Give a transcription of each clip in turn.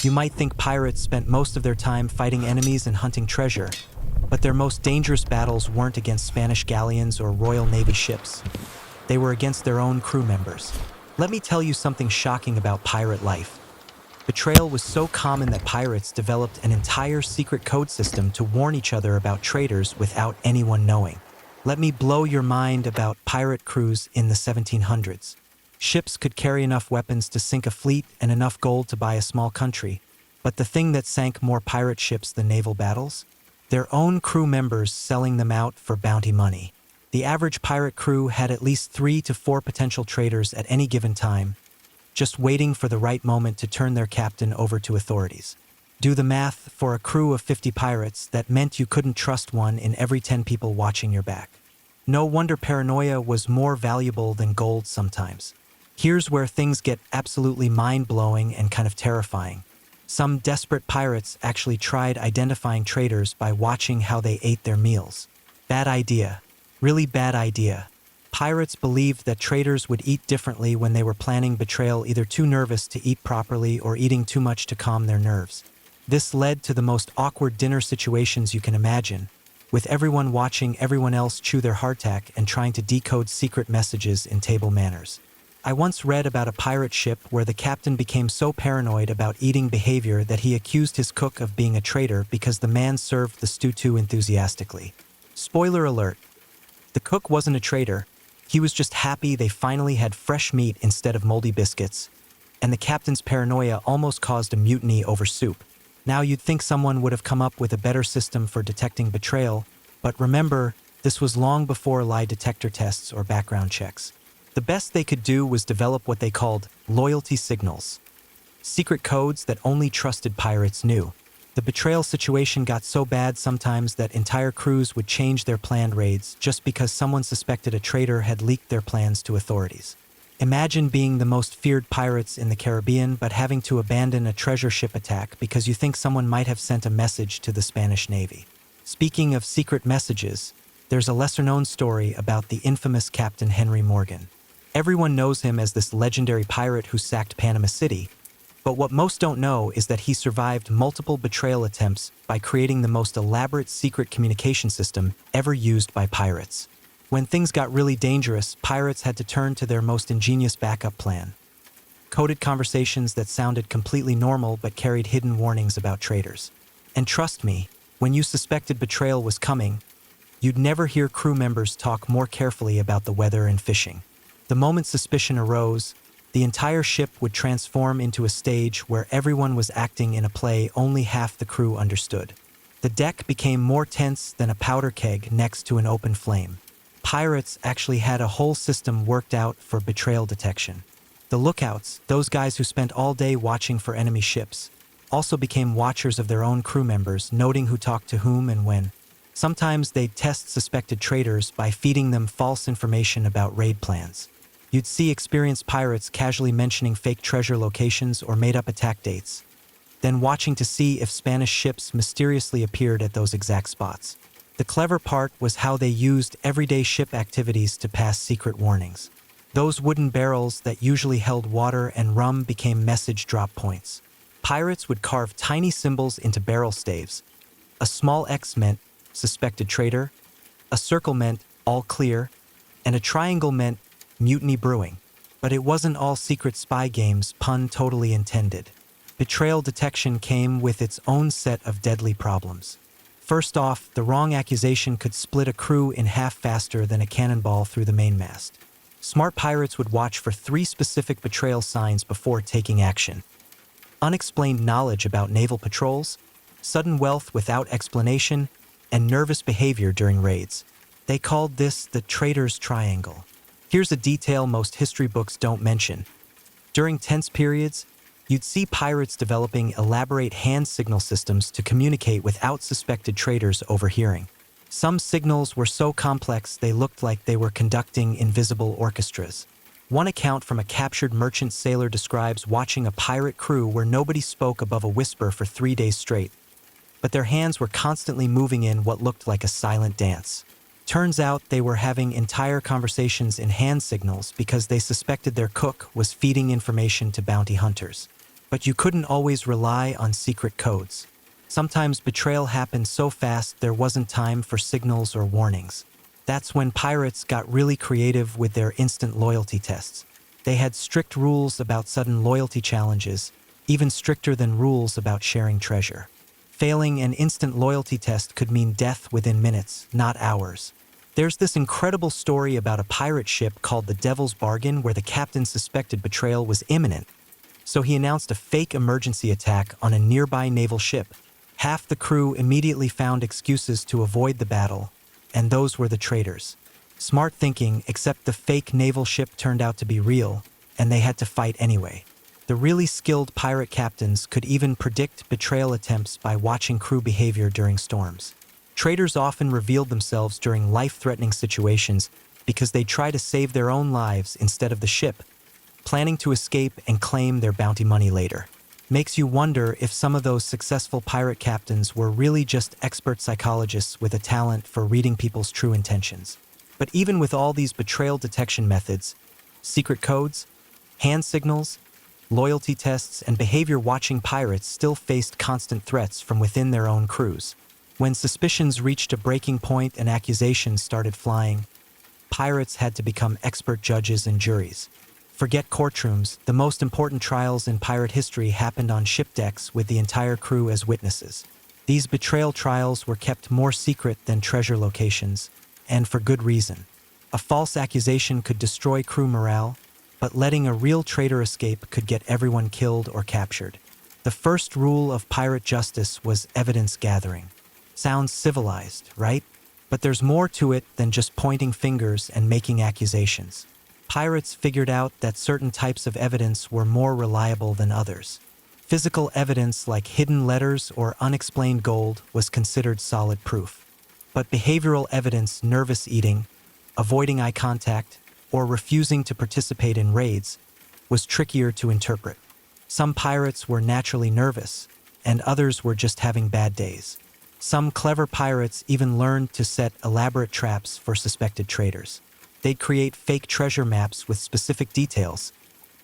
You might think pirates spent most of their time fighting enemies and hunting treasure, but their most dangerous battles weren't against Spanish galleons or Royal Navy ships. They were against their own crew members. Let me tell you something shocking about pirate life. Betrayal was so common that pirates developed an entire secret code system to warn each other about traitors without anyone knowing. Let me blow your mind about pirate crews in the 1700s. Ships could carry enough weapons to sink a fleet and enough gold to buy a small country. But the thing that sank more pirate ships than naval battles? Their own crew members selling them out for bounty money. The average pirate crew had at least 3 to 4 potential traitors at any given time, just waiting for the right moment to turn their captain over to authorities. Do the math: for a crew of 50 pirates, that meant you couldn't trust one in every 10 people watching your back. No wonder paranoia was more valuable than gold sometimes. Here's where things get absolutely mind-blowing and kind of terrifying. Some desperate pirates actually tried identifying traitors by watching how they ate their meals. Bad idea. Really bad idea. Pirates believed that traitors would eat differently when they were planning betrayal, either too nervous to eat properly or eating too much to calm their nerves. This led to the most awkward dinner situations you can imagine, with everyone watching everyone else chew their hardtack and trying to decode secret messages in table manners. I once read about a pirate ship where the captain became so paranoid about eating behavior that he accused his cook of being a traitor because the man served the stew too enthusiastically. Spoiler alert: the cook wasn't a traitor. He was just happy they finally had fresh meat instead of moldy biscuits, and the captain's paranoia almost caused a mutiny over soup. Now you'd think someone would have come up with a better system for detecting betrayal, but remember, this was long before lie detector tests or background checks. The best they could do was develop what they called loyalty signals, secret codes that only trusted pirates knew. The betrayal situation got so bad sometimes that entire crews would change their planned raids just because someone suspected a traitor had leaked their plans to authorities. Imagine being the most feared pirates in the Caribbean but having to abandon a treasure ship attack because you think someone might have sent a message to the Spanish Navy. Speaking of secret messages, there's a lesser-known story about the infamous Captain Henry Morgan. Everyone knows him as this legendary pirate who sacked Panama City, but what most don't know is that he survived multiple betrayal attempts by creating the most elaborate secret communication system ever used by pirates. When things got really dangerous, pirates had to turn to their most ingenious backup plan: coded conversations that sounded completely normal but carried hidden warnings about traitors. And trust me, when you suspected betrayal was coming, you'd never hear crew members talk more carefully about the weather and fishing. The moment suspicion arose, the entire ship would transform into a stage where everyone was acting in a play only half the crew understood. The deck became more tense than a powder keg next to an open flame. Pirates actually had a whole system worked out for betrayal detection. The lookouts, those guys who spent all day watching for enemy ships, also became watchers of their own crew members, noting who talked to whom and when. Sometimes they'd test suspected traitors by feeding them false information about raid plans. You'd see experienced pirates casually mentioning fake treasure locations or made-up attack dates, then watching to see if Spanish ships mysteriously appeared at those exact spots. The clever part was how they used everyday ship activities to pass secret warnings. Those wooden barrels that usually held water and rum became message drop points. Pirates would carve tiny symbols into barrel staves. A small X meant suspected traitor, a circle meant all clear, and a triangle meant mutiny brewing. But it wasn't all secret spy games, pun totally intended. Betrayal detection came with its own set of deadly problems. First off, the wrong accusation could split a crew in half faster than a cannonball through the mainmast. Smart pirates would watch for 3 specific betrayal signs before taking action: unexplained knowledge about naval patrols, sudden wealth without explanation, and nervous behavior during raids. They called this the traitor's triangle. Here's a detail most history books don't mention. During tense periods, you'd see pirates developing elaborate hand signal systems to communicate without suspected traitors overhearing. Some signals were so complex they looked like they were conducting invisible orchestras. One account from a captured merchant sailor describes watching a pirate crew where nobody spoke above a whisper for 3 days straight, but their hands were constantly moving in what looked like a silent dance. Turns out they were having entire conversations in hand signals because they suspected their cook was feeding information to bounty hunters. But you couldn't always rely on secret codes. Sometimes betrayal happened so fast there wasn't time for signals or warnings. That's when pirates got really creative with their instant loyalty tests. They had strict rules about sudden loyalty challenges, even stricter than rules about sharing treasure. Failing an instant loyalty test could mean death within minutes, not hours. There's this incredible story about a pirate ship called the Devil's Bargain where the captain suspected betrayal was imminent, so he announced a fake emergency attack on a nearby naval ship. Half the crew immediately found excuses to avoid the battle, and those were the traitors. Smart thinking, except the fake naval ship turned out to be real, and they had to fight anyway. The really skilled pirate captains could even predict betrayal attempts by watching crew behavior during storms. Traitors often revealed themselves during life-threatening situations because they try to save their own lives instead of the ship, planning to escape and claim their bounty money later. Makes you wonder if some of those successful pirate captains were really just expert psychologists with a talent for reading people's true intentions. But even with all these betrayal detection methods, secret codes, hand signals, loyalty tests, and behavior-watching pirates still faced constant threats from within their own crews. When suspicions reached a breaking point and accusations started flying, pirates had to become expert judges and juries. Forget courtrooms, the most important trials in pirate history happened on ship decks with the entire crew as witnesses. These betrayal trials were kept more secret than treasure locations, and for good reason. A false accusation could destroy crew morale, but letting a real traitor escape could get everyone killed or captured. The first rule of pirate justice was evidence gathering. Sounds civilized, right? But there's more to it than just pointing fingers and making accusations. Pirates figured out that certain types of evidence were more reliable than others. Physical evidence like hidden letters or unexplained gold was considered solid proof. But behavioral evidence, nervous eating, avoiding eye contact, or refusing to participate in raids, was trickier to interpret. Some pirates were naturally nervous, and others were just having bad days. Some clever pirates even learned to set elaborate traps for suspected traitors. They'd create fake treasure maps with specific details,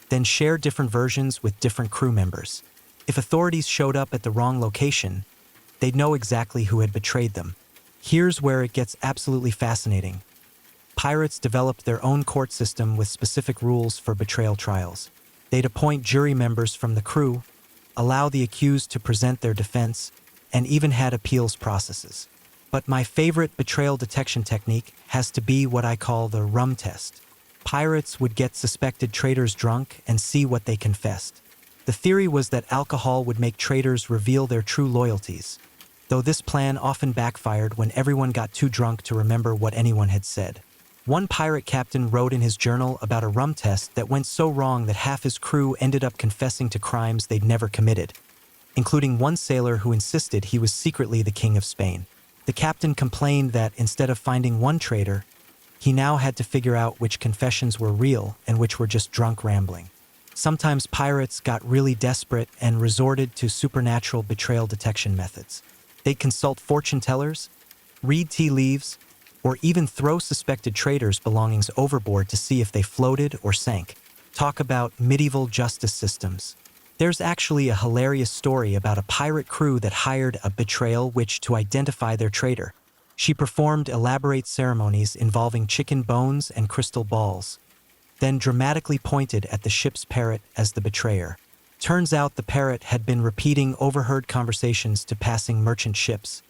then share different versions with different crew members. If authorities showed up at the wrong location, they'd know exactly who had betrayed them. Here's where it gets absolutely fascinating. Pirates developed their own court system with specific rules for betrayal trials. They'd appoint jury members from the crew, allow the accused to present their defense, and even had appeals processes. But my favorite betrayal detection technique has to be what I call the rum test. Pirates would get suspected traitors drunk and see what they confessed. The theory was that alcohol would make traitors reveal their true loyalties, though this plan often backfired when everyone got too drunk to remember what anyone had said. One pirate captain wrote in his journal about a rum test that went so wrong that half his crew ended up confessing to crimes they'd never committed, including one sailor who insisted he was secretly the King of Spain. The captain complained that instead of finding one traitor, he now had to figure out which confessions were real and which were just drunk rambling. Sometimes pirates got really desperate and resorted to supernatural betrayal detection methods. They'd consult fortune tellers, read tea leaves, or even throw suspected traitors' belongings overboard to see if they floated or sank. Talk about medieval justice systems. There's actually a hilarious story about a pirate crew that hired a betrayal witch to identify their traitor. She performed elaborate ceremonies involving chicken bones and crystal balls, then dramatically pointed at the ship's parrot as the betrayer. Turns out the parrot had been repeating overheard conversations to passing merchant ships,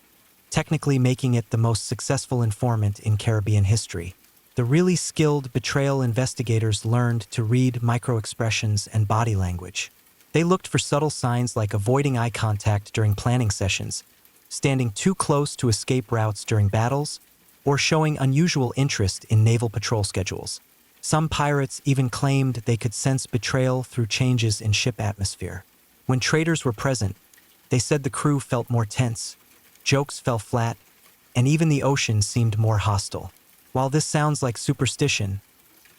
technically making it the most successful informant in Caribbean history. The really skilled betrayal investigators learned to read micro-expressions and body language. They looked for subtle signs like avoiding eye contact during planning sessions, standing too close to escape routes during battles, or showing unusual interest in naval patrol schedules. Some pirates even claimed they could sense betrayal through changes in ship atmosphere. When traitors were present, they said the crew felt more tense, jokes fell flat, and even the ocean seemed more hostile. While this sounds like superstition,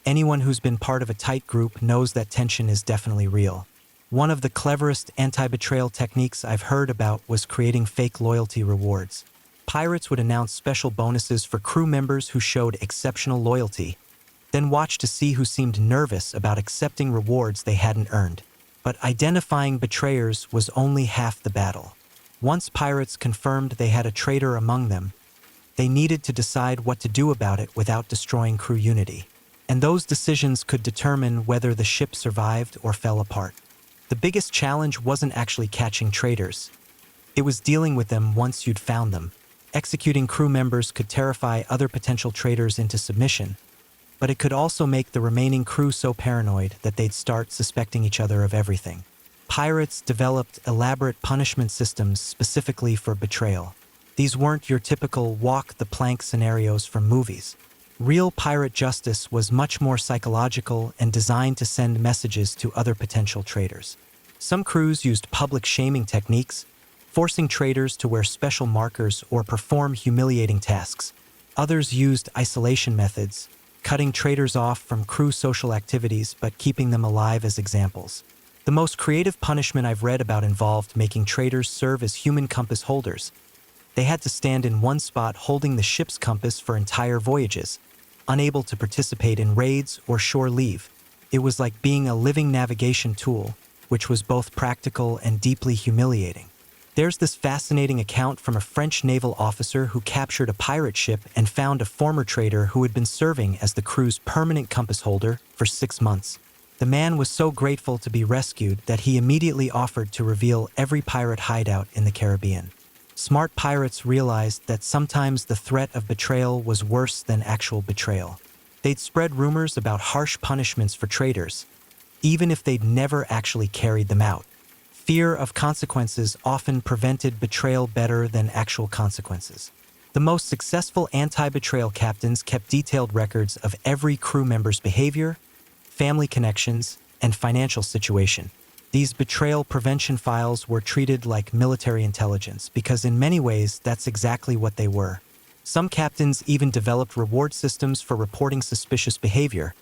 anyone who's been part of a tight group knows that tension is definitely real. One of the cleverest anti-betrayal techniques I've heard about was creating fake loyalty rewards. Pirates would announce special bonuses for crew members who showed exceptional loyalty, then watch to see who seemed nervous about accepting rewards they hadn't earned. But identifying betrayers was only half the battle. Once pirates confirmed they had a traitor among them, they needed to decide what to do about it without destroying crew unity. And those decisions could determine whether the ship survived or fell apart. The biggest challenge wasn't actually catching traitors. It was dealing with them once you'd found them. Executing crew members could terrify other potential traitors into submission, but it could also make the remaining crew so paranoid that they'd start suspecting each other of everything. Pirates developed elaborate punishment systems specifically for betrayal. These weren't your typical walk-the-plank scenarios from movies. Real pirate justice was much more psychological and designed to send messages to other potential traitors. Some crews used public shaming techniques, forcing traitors to wear special markers or perform humiliating tasks. Others used isolation methods, cutting traitors off from crew social activities but keeping them alive as examples. The most creative punishment I've read about involved making traitors serve as human compass holders. They had to stand in one spot holding the ship's compass for entire voyages, unable to participate in raids or shore leave. It was like being a living navigation tool, which was both practical and deeply humiliating. There's this fascinating account from a French naval officer who captured a pirate ship and found a former traitor who had been serving as the crew's permanent compass holder for 6 months. The man was so grateful to be rescued that he immediately offered to reveal every pirate hideout in the Caribbean. Smart pirates realized that sometimes the threat of betrayal was worse than actual betrayal. They'd spread rumors about harsh punishments for traitors, even if they'd never actually carried them out. Fear of consequences often prevented betrayal better than actual consequences. The most successful anti-betrayal captains kept detailed records of every crew member's behavior, family connections, and financial situation. These betrayal prevention files were treated like military intelligence because in many ways that's exactly what they were. Some captains even developed reward systems for reporting suspicious behavior,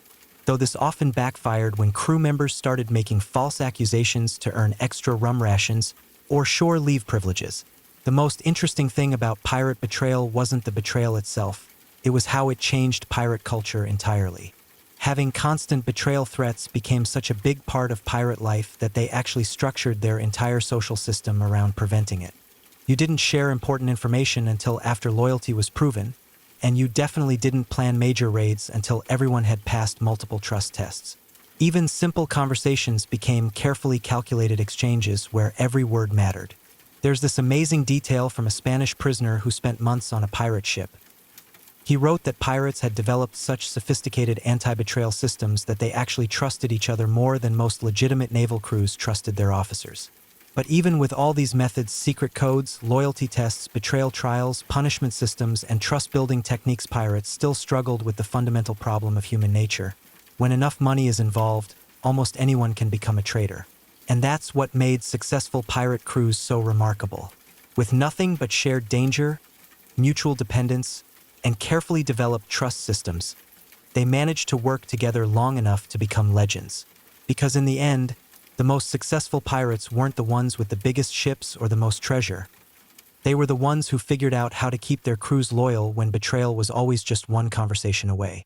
though this often backfired when crew members started making false accusations to earn extra rum rations or shore leave privileges. The most interesting thing about pirate betrayal wasn't the betrayal itself, it was how it changed pirate culture entirely. Having constant betrayal threats became such a big part of pirate life that they actually structured their entire social system around preventing it. You didn't share important information until after loyalty was proven, and you definitely didn't plan major raids until everyone had passed multiple trust tests. Even simple conversations became carefully calculated exchanges where every word mattered. There's this amazing detail from a Spanish prisoner who spent months on a pirate ship. He wrote that pirates had developed such sophisticated anti-betrayal systems that they actually trusted each other more than most legitimate naval crews trusted their officers. But even with all these methods, secret codes, loyalty tests, betrayal trials, punishment systems, and trust-building techniques, pirates still struggled with the fundamental problem of human nature. When enough money is involved, almost anyone can become a traitor. And that's what made successful pirate crews so remarkable. With nothing but shared danger, mutual dependence, and carefully developed trust systems, they managed to work together long enough to become legends. Because in the end, the most successful pirates weren't the ones with the biggest ships or the most treasure. They were the ones who figured out how to keep their crews loyal when betrayal was always just one conversation away.